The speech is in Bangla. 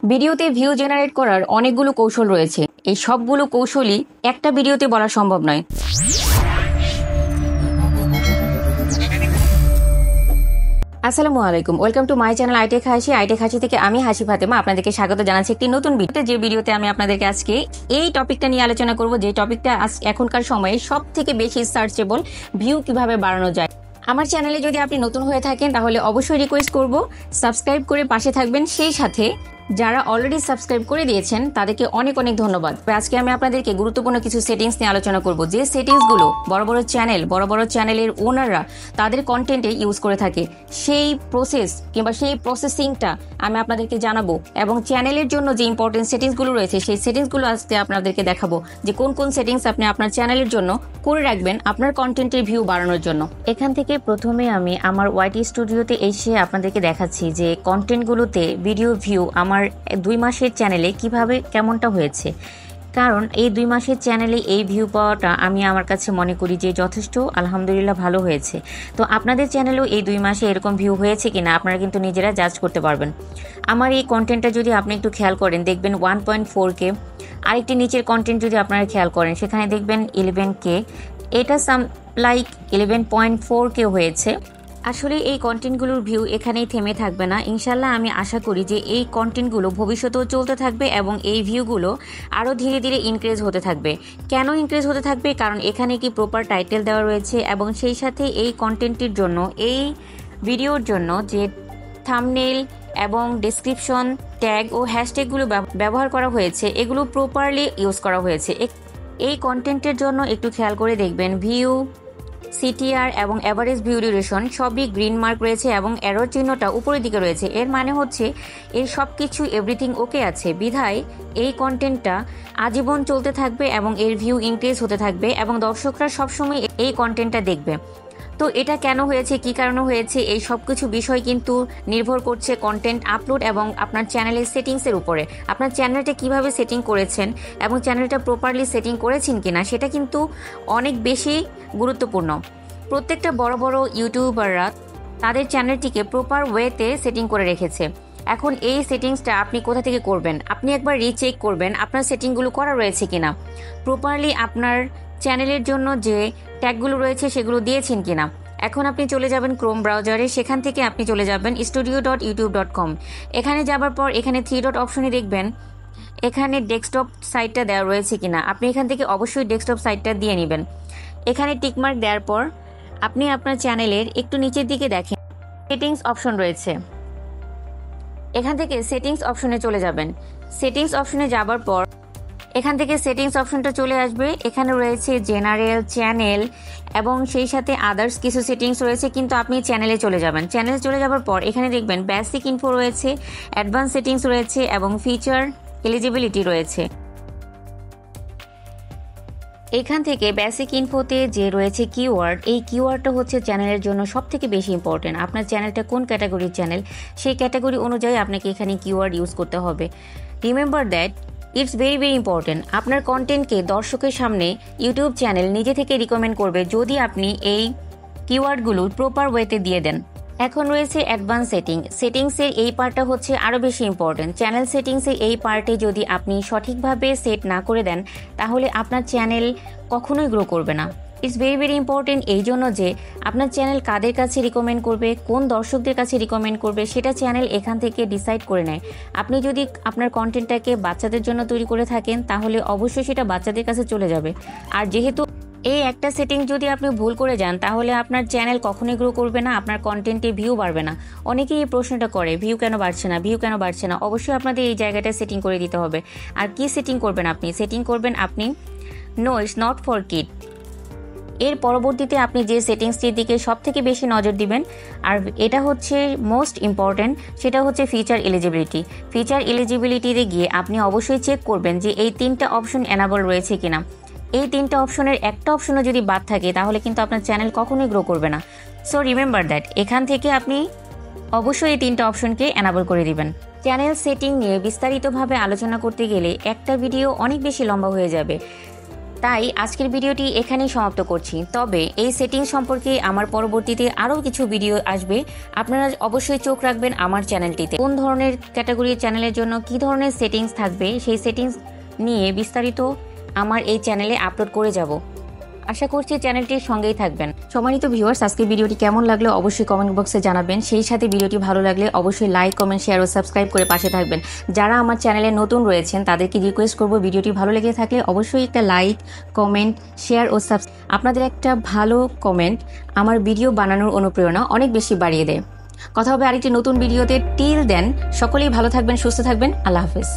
ভিডিওতে ভিউ জেনারেট করার অনেকগুলো কৌশল রয়েছে। এই সবগুলো কৌশলই একটা ভিডিওতে বলা সম্ভব নয়। আসসালামু আলাইকুম, ওয়েলকাম টু মাই চ্যানেল আইটেক হাসি থেকে আমি হাসি ফাতেমা আপনাদেরকে স্বাগত জানাচ্ছি একটি নতুন ভিডিওতে। যে ভিডিওতে আমি আপনাদেরকে আজকে এই টপিকটা নিয়ে আলোচনা করব, যে টপিকটা এখনকার সময়ে সব থেকে বেশি সার্চেবল, ভিউ কিভাবে বাড়ানো যায়। আমার চ্যানেলে যদি আপনি নতুন হয়ে থাকেন তাহলে অবশ্যই রিকোয়েস্ট করব সাবস্ক্রাইব করে পাশে থাকবেন। সেই সাথে যারা অলরেডি সাবস্ক্রাইব করে দিয়েছেন তাদেরকে অনেক অনেক ধন্যবাদ। আজকে আমি আপনাদেরকে গুরুত্বপূর্ণ কিছু সেটিংস নিয়ে আলোচনা করব, যে সেটিংসগুলো বড় বড় চ্যানেলের ওনাররা তাদের কন্টেন্টে ইউজ করে থাকে। সেই প্রসেস কিংবা সেই প্রসেসিংটা আমি আপনাদেরকে জানাবো, এবং চ্যানেলের জন্য যে ইম্পর্টেন্ট সেটিংসগুলো রয়েছে সেই সেটিংসগুলো আজকে আপনাদেরকে দেখাবো, যে কোন কোন সেটিংস আপনি আপনার চ্যানেলের জন্য করে রাখবেন আপনার কন্টেন্টের ভিউ বাড়ানোর জন্য। এখান থেকে প্রথমে আমি আমার ওয়াইটি স্টুডিওতে এসে আপনাদেরকে দেখাচ্ছি যে কন্টেন্টগুলোতে ভিডিও ভিউ আমার 2 মাসের চ্যানেলে কিভাবে কেমনটা হয়েছে। কারণ এই 2 মাসের চ্যানেলে এই ভিউ পাওয়াটা আমি আমার কাছে মনে করি যে যথেষ্ট, আলহামদুলিল্লাহ ভালো হয়েছে। তো আপনাদের চ্যানেলেও এই 2 মাসে এরকম ভিউ হয়েছে কিনা আপনারা কিন্তু নিজেরা জাজ করতে পারবেন। আমার এই কন্টেন্টটা যদি আপনি একটু খেয়াল করেন দেখবেন 1.4K। আরেকটি নিচের কন্টেন্ট যদি আপনারা খেয়াল করেন সেখানে দেখবেন 11K। এটা লাইক 11.4K হয়েছে। আসলে এই কন্টেন্টগুলোর ভিউ এখানেই থেমে থাকবে না, ইনশাল্লাহ আমি আশা করি যে এই কন্টেন্টগুলো ভবিষ্যতেও চলতে থাকবে এবং এই ভিউগুলো আরও ধীরে ধীরে ইনক্রিজ হতে থাকবে। কেন ইনক্রিজ হতে থাকবে? কারণ এখানে কি প্রপার টাইটেল দেওয়া রয়েছে, এবং সেই সাথে এই কন্টেন্টের জন্য, এই ভিডিওর জন্য যে থাম্বনেইল এবং ডেসক্রিপশন, ট্যাগ ও হ্যাশট্যাগুলো ব্যবহার করা হয়েছে এগুলো প্রপারলি ইউজ করা হয়েছে। এই কন্টেন্টের জন্য একটু খেয়াল করে দেখবেন ভিউ, সিটিআর এবং এভারেজ ভিউ ডিউরেশন সবই গ্রিন মার্ক রয়েছে এবং এরর চিহ্নটা উপরের দিকে রয়েছে। এর মানে হচ্ছে এর সব কিছু এভরিথিং ওকে আছে, বিধায় এই কন্টেন্টটা আজীবন চলতে থাকবে এবং এর ভিউ ইনক্রিজ হতে থাকবে এবং দর্শকরা সবসময় এই কন্টেন্টটা দেখবে। তো এটা কেন হয়েছে, কি কারণে হয়েছে, এই সব কিছু বিষয় কিন্তু নির্ভর করছে কন্টেন্ট আপলোড এবং আপনার চ্যানেলের সেটিংসের উপরে। আপনার চ্যানেলটা কিভাবে সেটিং করেছেন এবং চ্যানেলটা প্রপারলি সেটিং করেছেন কিনা সেটা কিন্তু অনেক বেশি গুরুত্বপূর্ণ। প্রত্যেকটা বড় বড় ইউটিউবাররা তাদের চ্যানেলটিকে প্রপার ওয়েতে সেটিং করে রেখেছে। এখন এই সেটিংসটা আপনি কোথা থেকে করবেন? আপনি একবার রিচেক করবেন আপনার সেটিংগুলো করা রয়েছে কিনা, প্রপারলি আপনার চ্যানেলের জন্য যে ট্যাগগুলো রয়েছে সেগুলো দিয়েছেন কিনা। এখন আপনি চলে যাবেন ক্রোম ব্রাউজারে, সেখান থেকে আপনি চলে যাবেন studio.youtube.com। এখানে যাবার পর এখানে 3 ডট অপশনে দেখবেন এখানে ডেস্কটপ সাইটটা দেওয়া রয়েছে কিনা। আপনি এখান থেকে অবশ্যই ডেস্কটপ সাইটটা দিয়ে নেবেন। এখানে টিকমার্ক দেওয়ার পর আপনি আপনার চ্যানেলের একটু নিচের দিকে দেখেন সেটিংস অপশন রয়েছে। এখান থেকে সেটিংস অপশনে চলে যাবেন। সেটিংস অপশনে যাবার পর এখান থেকে সেটিংস অপশনটা চলে আসবে। এখানে রয়েছে জেনারেল, চ্যানেল এবং সেই সাথে আদার্স কিছু সেটিংস রয়েছে, কিন্তু আপনি চ্যানেলে চলে যাবেন। চ্যানেলে চলে যাবার পর এখানে দেখবেন বেসিক ইনফো রয়েছে, অ্যাডভান্স সেটিংস রয়েছে এবং ফিচার এলিজিবিলিটি রয়েছে। এখান থেকে বেসিক ইনফোতে যে রয়েছে কিওয়ার্ড, এই কিওয়ার্ডটা হচ্ছে চ্যানেলের জন্য সব থেকে বেশি ইম্পর্টেন্ট। আপনার চ্যানেলটা কোন ক্যাটাগরির চ্যানেল সেই ক্যাটাগরি অনুযায়ী আপনাকে এখানে কিওয়ার্ড ইউজ করতে হবে। Remember that it's very important. আপনার কন্টেন্টকে দর্শকের সামনে ইউটিউব চ্যানেল নিজে থেকে রিকমেন্ড করবে যদি আপনি এই কিওয়ার্ডগুলো প্রপার ওয়েতে দিয়ে দেন। এখন রয়েছে অ্যাডভান্স সেটিংসের এই পার্টটা হচ্ছে আরও বেশি ইম্পর্টেন্ট। চ্যানেল সেটিংসের এই পার্টে যদি আপনি সঠিকভাবে সেট না করে দেন তাহলে আপনার চ্যানেল কখনোই গ্রো করবে না। ইটস ভেরি ইম্পর্টেন্ট এই জন্য যে আপনার চ্যানেল কাদের কাছে রিকমেন্ড করবে, কোন দর্শকদের কাছে রিকমেন্ড করবে সেটা চ্যানেল এখান থেকে ডিসাইড করে নেয়। আপনি যদি আপনার কন্টেন্টটাকে বাচ্চাদের জন্য তৈরি করে থাকেন তাহলে অবশ্যই সেটা বাচ্চাদের কাছে চলে যাবে। আর যেহেতু এই একটা সেটিং যদি আপনি ভুল করে যান তাহলে আপনার চ্যানেল কখনোই গ্রো করবে না, আপনার কন্টেন্টে ভিউ বাড়বে না। অনেকেই এই প্রশ্নটা করে ভিউ কেন বাড়ছে না। অবশ্যই আপনাদের এই জায়গাটা সেটিং করে দিতে হবে। আর কি সেটিং করবেন আপনি no it's not for kid. এর পরবর্তীতে আপনি যে সেটিংসটির দিকে সব থেকে বেশি নজর দিবেন, আর এটা হচ্ছে মোস্ট ইম্পর্ট্যান্ট, সেটা হচ্ছে ফিচার এলিজিবিলিটিতে গিয়ে আপনি অবশ্যই চেক করবেন যে এই 3টা অপশন এনাবল রয়েছে কিনা। এই 3টা অপশনের একটা অপশনও যদি বাদ থাকে তাহলে কিন্তু আপনার চ্যানেল কখনোই গ্রো করবে না। সো রিমেম্বার দ্যাট এখান থেকে আপনি অবশ্যই এই 3টা অপশনকে এনাবল করে দিবেন। চ্যানেল সেটিং নিয়ে বিস্তারিতভাবে আলোচনা করতে গেলে একটা ভিডিও অনেক বেশি লম্বা হয়ে যাবে, তাই আজকের ভিডিওটি এখানেই সমাপ্ত করছি। তবে এই সেটিং সম্পর্কে আমার পরবর্তীতে আরও কিছু ভিডিও আসবে। আপনারা অবশ্যই চোখ রাখবেন আমার চ্যানেলটিতে। কোন ধরনের ক্যাটাগরির চ্যানেলের জন্য কী ধরনের সেটিংস থাকবে সেই সেটিংস নিয়ে বিস্তারিত আমার এই চ্যানেলে আপলোড করে যাব। আশা করছি চ্যানেলটির সঙ্গেই থাকবেন। সম্মানিত ভিউয়ার্স, আজকের ভিডিওটি কেমন লাগলো অবশ্যই কমেন্ট বক্সে জানাবেন। সেই সাথে ভিডিওটি ভালো লাগলে অবশ্যই লাইক, কমেন্ট, শেয়ার ও সাবস্ক্রাইব করে পাশে থাকবেন। যারা আমার চ্যানেলে নতুন রয়েছেন তাদেরকে রিকোয়েস্ট করব, ভিডিওটি ভালো লেগে থাকলে অবশ্যই একটা লাইক, কমেন্ট, শেয়ার ও আপনাদের একটা ভালো কমেন্ট আমার ভিডিও বানানোর অনুপ্রেরণা অনেক বেশি বাড়িয়ে দেয়। কথা হবে আরেকটি নতুন ভিডিওতে। টিল দেন সকলেই ভালো থাকবেন, সুস্থ থাকবেন। আল্লাহ হাফেজ।